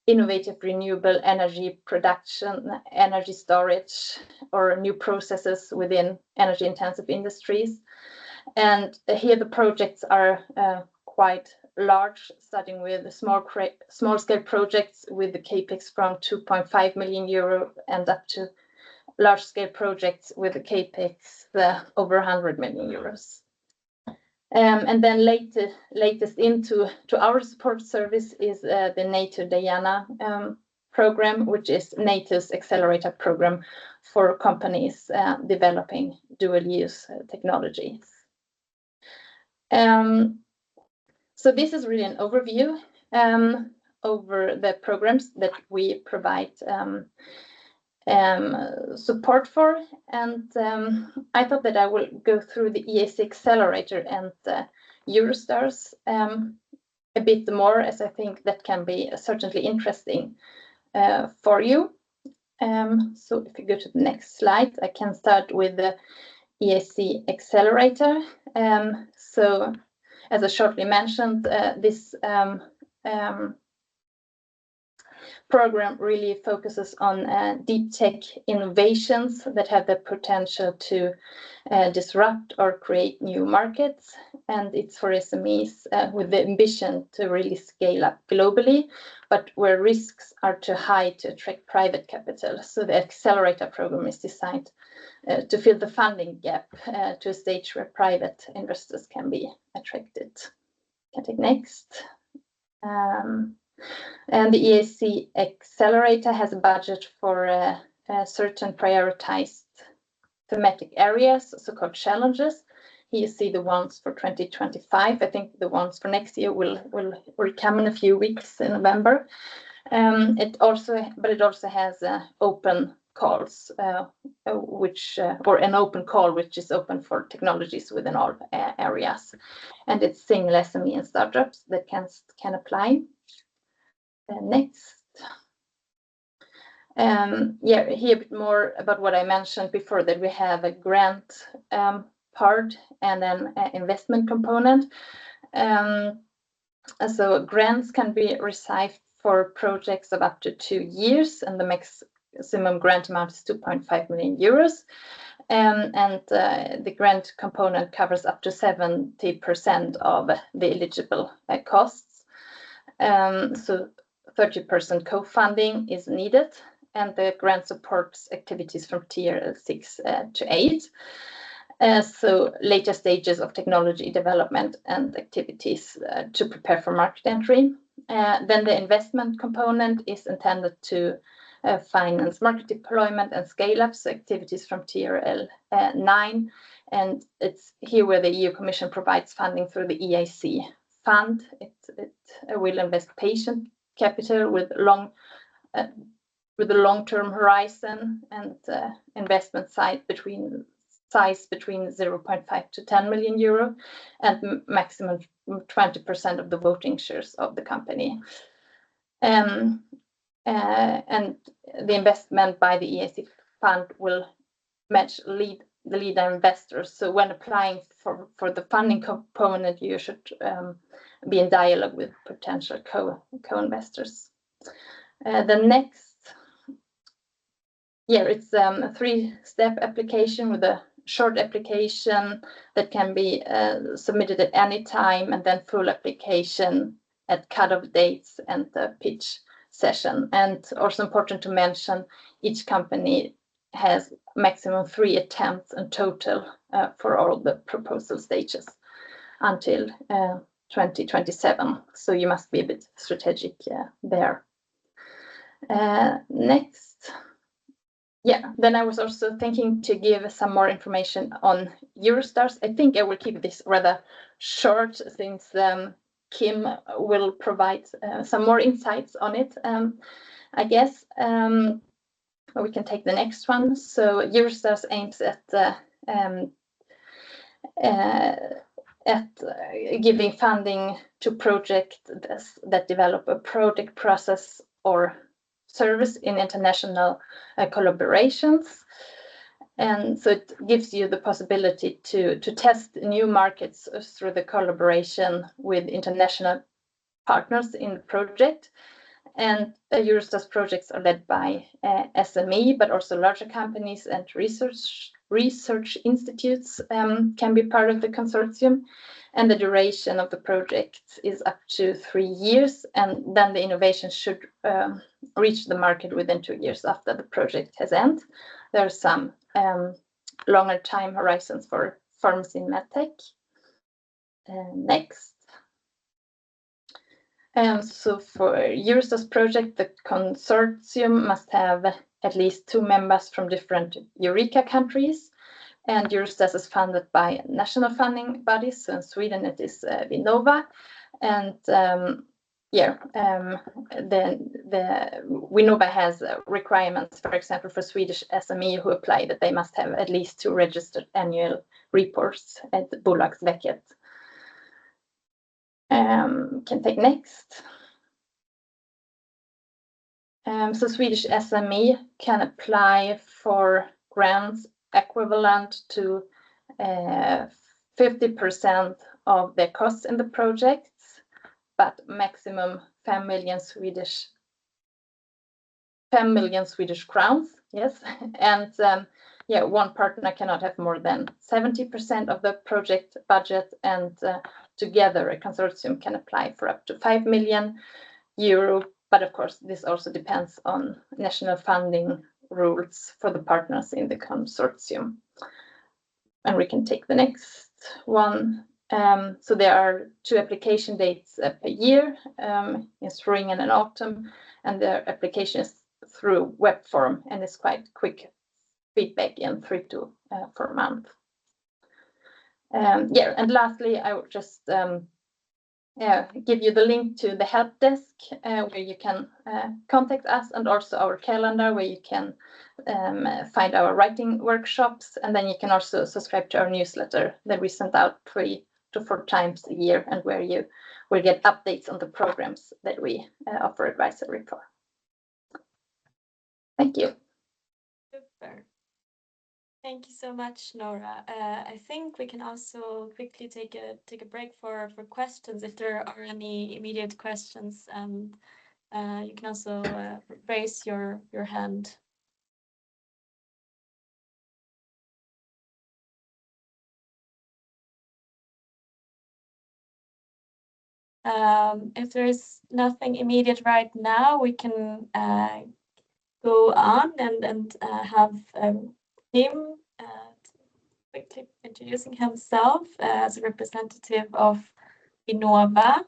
innovative renewable energy production, energy storage, or new processes within energy intensive industries. And here the projects are quite large, starting with small scale projects with the capex from 2.5 million euro and up to large scale projects with the capex over 100 million euros. And then latest into our support service is the NATO Diana program, which is NATO's accelerator program for companies developing dual-use technologies. So this is really an overview over the programs that we provide support for, and I thought that I will go through the EAC Accelerator and Eurostars a bit more, as I think that can be certainly interesting for you. So if you go to the next slide, I can start with the EAC Accelerator. So as I shortly mentioned, this program really focuses on deep tech innovations that have the potential to disrupt or create new markets. And it's for SMEs with the ambition to really scale up globally, but where risks are too high to attract private capital. So the Accelerator program is designed to fill the funding gap to a stage where private investors can be attracted. Can take next. And the EAC Accelerator has a budget for certain prioritized thematic areas, so-called challenges. Here you see the ones for 2025. I think the ones for next year will come in a few weeks in November. It also has open calls, or an open call which is open for technologies within all areas, and it's single SME and startups that can apply. Next. Here a bit more about what I mentioned before, that we have a grant part and then an investment component. So grants can be received for projects of up to 2 years, and the maximum grant amount is 2.5 million euros. And the grant component covers up to 70% of the eligible costs. So 30% co-funding is needed, and the grant supports activities from tier 6 to 8. So later stages of technology development and activities to prepare for market entry. Then the investment component is intended to finance market deployment and scale-ups activities from tier 9. And it's here where the EU Commission provides funding through the EIC fund. It will invest patient capital with a long-term horizon, and investment size between 0.5 to 10 million euro, and maximum 20% of the voting shares of the company. And the investment by the EIC fund will match the lead investors. So when applying for the funding component, you should be in dialogue with potential co-investors. The next, it's a 3-step application with a short application that can be submitted at any time, and then full application at cut-off dates and the pitch session. And also important to mention, each company has maximum 3 attempts in total for all the proposal stages until 2027. So you must be a bit strategic there. Next. Then I was also thinking to give some more information on Eurostars. I think I will keep this rather short, since Kim will provide some more insights on it, I guess. We can take the next one. So Eurostars aims at giving funding to projects that develop a product, process, or service in international collaborations. And so it gives you the possibility to test new markets through the collaboration with international partners in the project. And Eurostars projects are led by SME, but also larger companies and research institutes can be part of the consortium. And the duration of the project is up to 3 years, and then the innovation should reach the market within 2 years after the project has ended. There are some longer time horizons for firms in medtech. Next. So for Eurostar's project, the consortium must have at least 2 members from different Eureka countries, and Eurostars is funded by national funding bodies. So in Sweden it is Vinnova, and the Vinnova has requirements, for example, for Swedish SME who apply, that they must have at least 2 registered annual reports at Bolagsverket. Can take next. So Swedish SME can apply for grants equivalent to 50% of their costs in the projects, but maximum 5 million Swedish crowns. Yes, and one partner cannot have more than 70% of the project budget, and together a consortium can apply for up to 5 million euro. But of course, this also depends on national funding rules for the partners in the consortium. And we can take the next one. So there are 2 application dates per year, in spring and in autumn, and the application is through web form, and it's quite quick feedback in 3 to 4 months. And lastly, I would just give you the link to the help desk, where you can contact us, and also our calendar, where you can find our writing workshops, and then you can also subscribe to our newsletter that we send out 3 to 4 times a year, and where you will get updates on the programs that we offer advisory for. Thank you. Super. Thank you so much, Nora. I think we can also quickly take a break for questions if there are any immediate questions, and you can also raise your hand. If there's nothing immediate right now, we can go on and have Kim quickly introducing himself as a representative of Vinnova.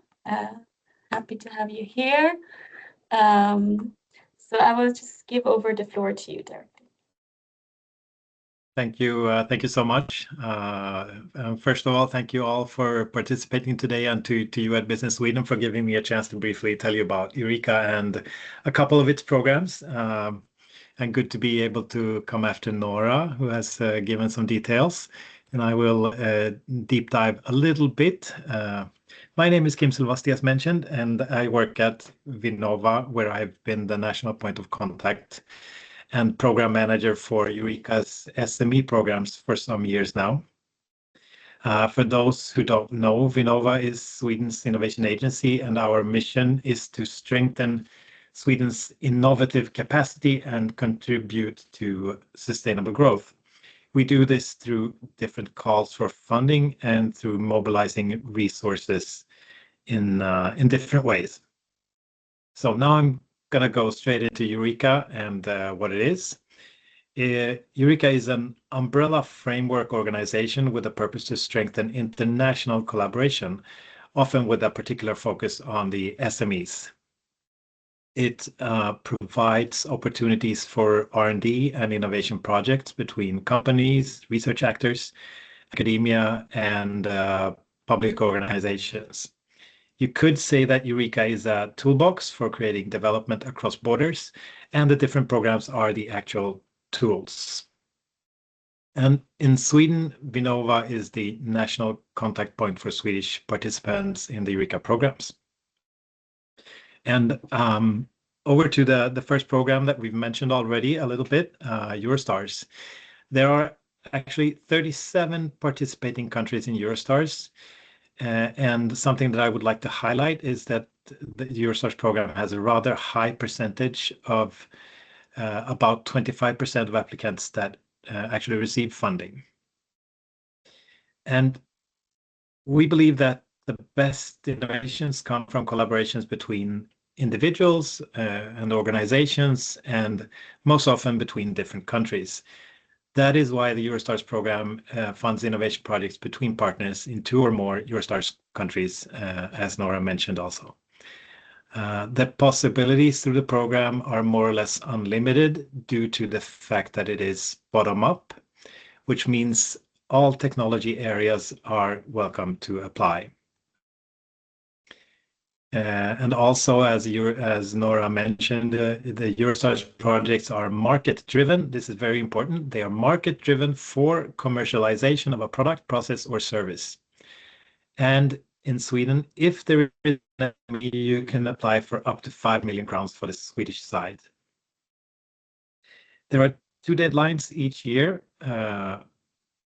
Happy to have you here. So I will just give over the floor to you, Derek. Thank you so much. First of all, thank you all for participating today, and to you at Business Sweden for giving me a chance to briefly tell you about Eureka and a couple of its programs. And good to be able to come after Nora, who has given some details, and I will deep dive a little bit. My name is Kim Silvasti, as mentioned, and I work at Vinnova, where I've been the national point of contact and program manager for Eureka's SME programs for some years now. For those who don't know, Vinnova is Sweden's innovation agency, and our mission is to strengthen Sweden's innovative capacity and contribute to sustainable growth. We do this through different calls for funding and through mobilizing resources in different ways. So now I'm going to go straight into Eureka and what it is. Eureka is an umbrella framework organization with a purpose to strengthen international collaboration, often with a particular focus on the SMEs. It provides opportunities for R&D and innovation projects between companies, research actors, academia, and public organizations. You could say that Eureka is a toolbox for creating development across borders, and the different programs are the actual tools. And in Sweden, Vinnova is the national contact point for Swedish participants in the Eureka programs. And over to the first program that we've mentioned already a little bit, Eurostars. There are actually 37 participating countries in Eurostars. And something that I would like to highlight is that the Eurostars program has a rather high percentage of about 25% of applicants that actually receive funding. And we believe that the best innovations come from collaborations between individuals and organizations, and most often between different countries. That is why the Eurostars program funds innovation projects between partners in 2 or more Eurostars countries, as Nora mentioned also. The possibilities through the program are more or less unlimited due to the fact that it is bottom-up, which means all technology areas are welcome to apply. And also, as Nora mentioned, the Eurostars projects are market-driven. This is very important. They are market-driven for commercialization of a product, process, or service. And in Sweden, if there is an SME, you can apply for up to 5 million crowns for the Swedish side. There are 2 deadlines each year,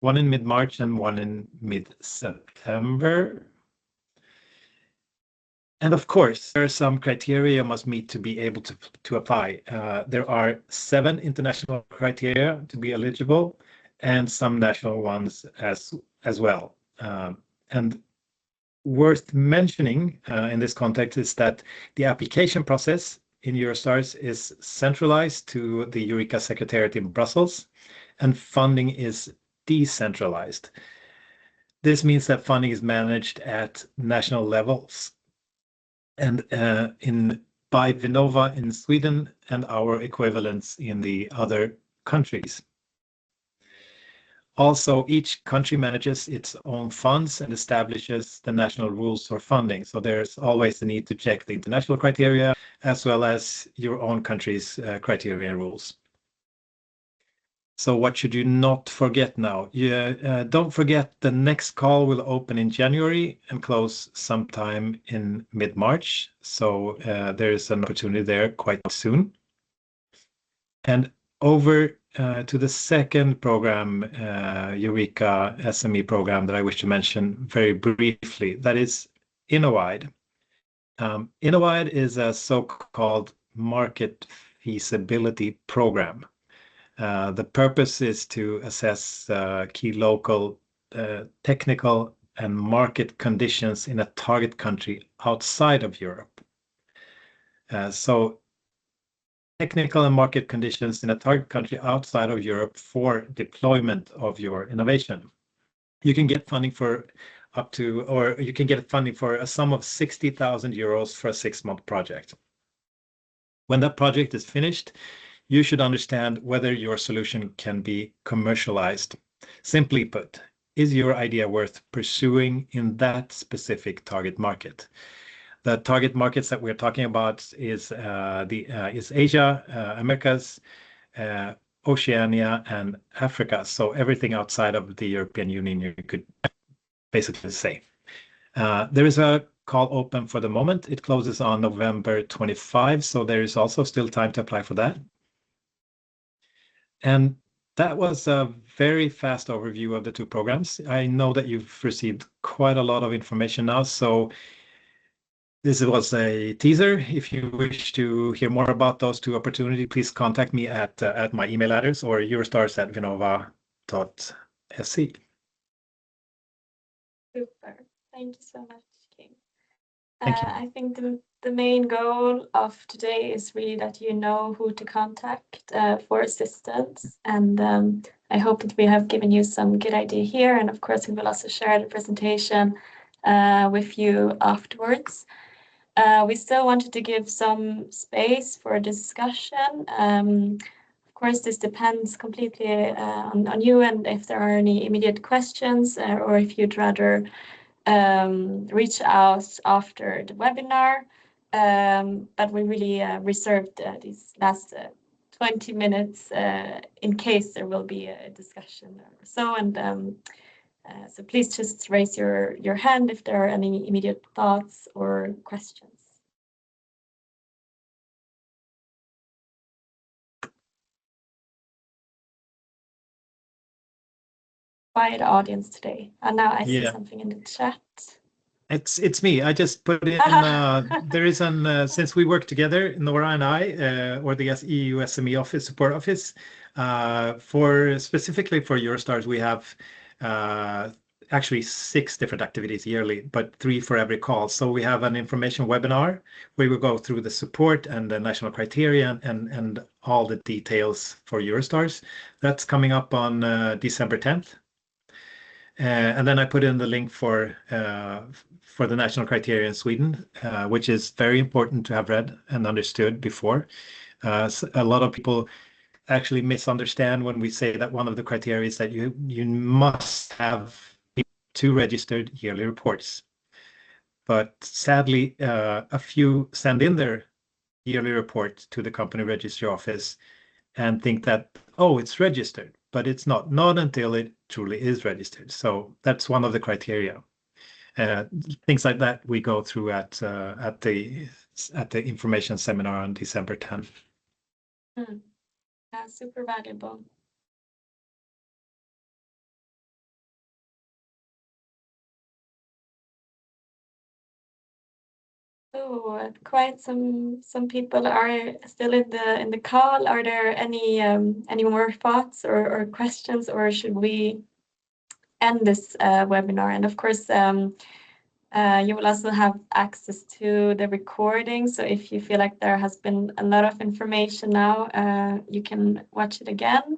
one in mid-March and one in mid-September. And of course, there are some criteria you must meet to be able to apply. There are 7 international criteria to be eligible and some national ones as well. And worth mentioning in this context is that the application process in Eurostars is centralized to the Eureka Secretariat in Brussels, and funding is decentralized. This means that funding is managed at national levels and by Vinnova in Sweden and our equivalents in the other countries. Also, each country manages its own funds and establishes the national rules for funding. So there's always the need to check the international criteria as well as your own country's criteria and rules. So what should you not forget now? Don't forget the next call will open in January and close sometime in mid-March. So there is an opportunity there quite soon. And over to the second program, Eureka SME program that I wish to mention very briefly, that is Innovide. Innovide is a so-called market feasibility program. The purpose is to assess key local technical and market conditions in a target country outside of Europe. So technical and market conditions in a target country outside of Europe for deployment of your innovation. You can get funding for you can get funding for a sum of 60,000 euros for a 6-month project. When that project is finished, you should understand whether your solution can be commercialized. Simply put, is your idea worth pursuing in that specific target market? The target markets that we're talking about is Asia, Americas, Oceania, and Africa. So everything outside of the European Union, you could basically say. There is a call open for the moment. It closes on November 25, so there is also still time to apply for that. And that was a very fast overview of the 2 programs. I know that you've received quite a lot of information now, so this was a teaser. If you wish to hear more about those 2 opportunities, please contact me at my email address or eurostars@vinnova.se. Super. Thank you so much, Kim. Thank you. I think the main goal of today is really that you know who to contact for assistance. And I hope that we have given you some good idea here. And of course, we will also share the presentation with you afterwards. We still wanted to give some space for discussion. Of course, this depends completely on you and if there are any immediate questions or if you'd rather reach out after the webinar. But we really reserved these last 20 minutes in case there will be a discussion or so. And so please just raise your hand if there are any immediate thoughts or questions. Quiet audience today. And now I see something in the chat. It's me. I just put in there is an since we work together, Nora and I, or the EU SME office support office, specifically for Eurostars, we have actually 6 different activities yearly, but 3 for every call. So we have an information webinar where we go through the support and the national criteria and all the details for Eurostars. That's coming up on December 10th. And then I put in the link for the national criteria in Sweden, which is very important to have read and understood before. A lot of people actually misunderstand when we say that one of the criteria is that you must have 2 registered yearly reports. But sadly, a few send in their yearly report to the company registry office and think that, oh, it's registered, but it's not until it truly is registered. So that's one of the criteria. Things like that we go through at the information seminar on December 10th. That's super valuable. So quite some people are still in the call. Are there any more thoughts or questions, or should we end this webinar? And of course, you will also have access to the recording. So if you feel like there has been a lot of information now, you can watch it again.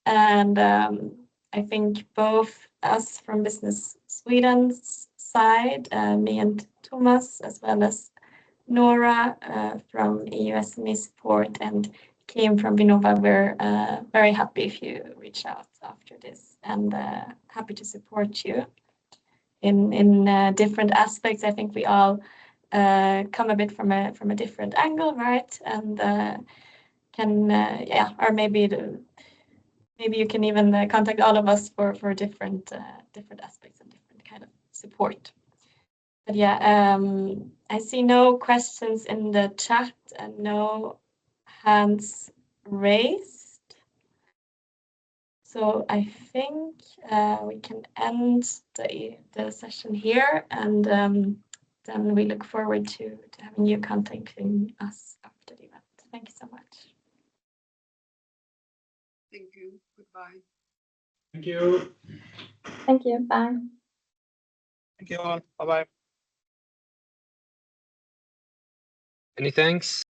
And I think both us from Business Sweden's side, me and Tomas, as well as Nora from EU SME Support and Kim from Vinnova, we're very happy if you reach out after this, and happy to support you in different aspects. I think we all come a bit from a different angle, right? And can or maybe you can even contact all of us for different aspects and different kind of support. But yeah, I see no questions in the chat and no hands raised. So I think we can end the session here, and then we look forward to having you contacting us after the event. Thank you so much. Thank you. Goodbye. Thank you. Thank you. Bye. Thank you all. Bye-bye. Any thanks?